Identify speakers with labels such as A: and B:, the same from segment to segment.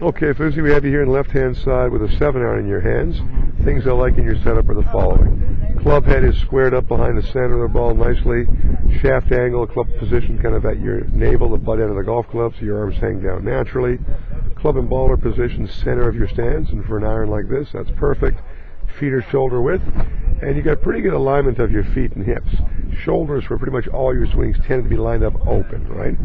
A: Okay, Fouzi, we have you here on the left-hand side with a 7-iron in your hands. Things I like in your setup are the following. Club head is squared up behind the center of the ball nicely. Shaft angle, club position kind of at your navel, the butt end of the golf club, so your arms hang down naturally. Club and ball are positioned center of your stance, and for an iron like this, that's perfect. Feet are shoulder width, and you got pretty good alignment of your feet and hips. Shoulders for pretty much all your swings tend to be lined up open, right?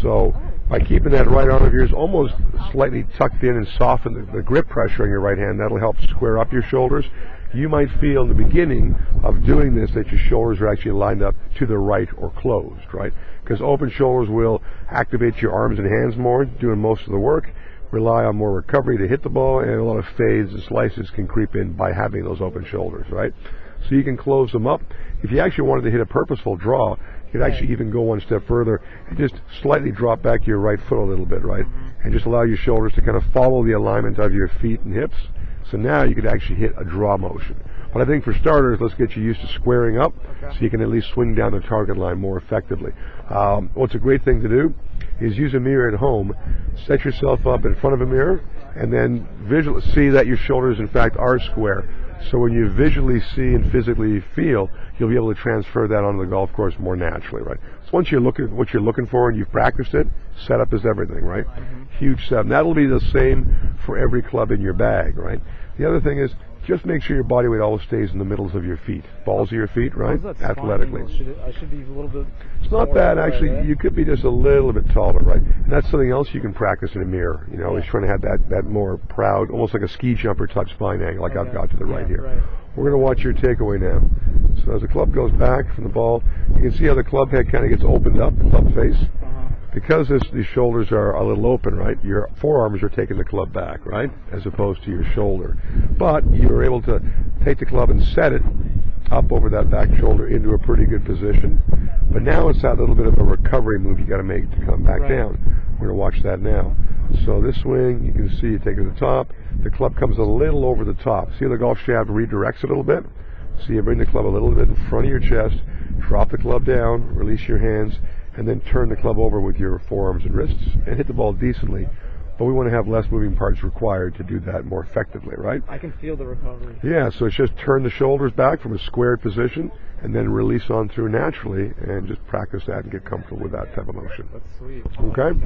A: So by keeping that right arm of yours almost slightly tucked in and soften the grip pressure on your right hand, that'll help square up your shoulders. You might feel in the beginning of doing this that your shoulders are actually lined up to the right or closed, right? Because open shoulders will activate your arms and hands more, doing most of the work, rely on more recovery to hit the ball, and a lot of fades and slices can creep in by having those open shoulders, right? So you can close them up. If you actually wanted to hit a purposeful draw, you could actually even go one step further and just slightly drop back your right foot a little bit, right? And just allow your shoulders to kind of follow the alignment of your feet and hips. So now you could actually hit a draw motion. But I think for starters, let's get you used to squaring up so you can at least swing down the target line more effectively. What's a great thing to do is use a mirror at home, set yourself up in front of a mirror, and then visually see that your shoulders in fact are square. So when you visually see and physically feel, you'll be able to transfer that onto the golf course more naturally, right? So once you look at what you're looking for and you've practiced it, setup is everything, right? Huge setup. And that'll be the same for every club in your bag, right? The other thing is, just make sure your body weight always stays in the middles of your feet. Balls of your feet, right? Athletically.
B: I should be a little bit...
A: It's not bad, actually. Right? You could be just a little bit taller, right? And that's something else you can practice in a mirror. You know, always trying to have that more proud, almost like a ski jumper type spine angle, like I've got to the right here.
B: Right.
A: We're going to watch your takeaway now. So as the club goes back from the ball, you can see how the club head kind of gets opened up, the club face. Because these shoulders are a little open, right, your forearms are taking the club back, right, as opposed to your shoulder. But you're able to take the club and set it up over that back shoulder into a pretty good position. But now it's that little bit of a recovery move you got to make to come back down. We're going to watch that now. So this swing, you can see you take it to the top. The club comes a little over the top. See how the golf shaft redirects a little bit? So you bring the club a little bit in front of your chest, drop the club down, release your hands, and then turn the club over with your forearms and wrists and hit the ball decently. But we want to have less moving parts required to do that more effectively, right?
B: I can feel the recovery.
A: Yeah, so it's just turn the shoulders back from a squared position and then release on through naturally and just practice that and get comfortable with that type of motion.
B: That's sweet.
A: Okay?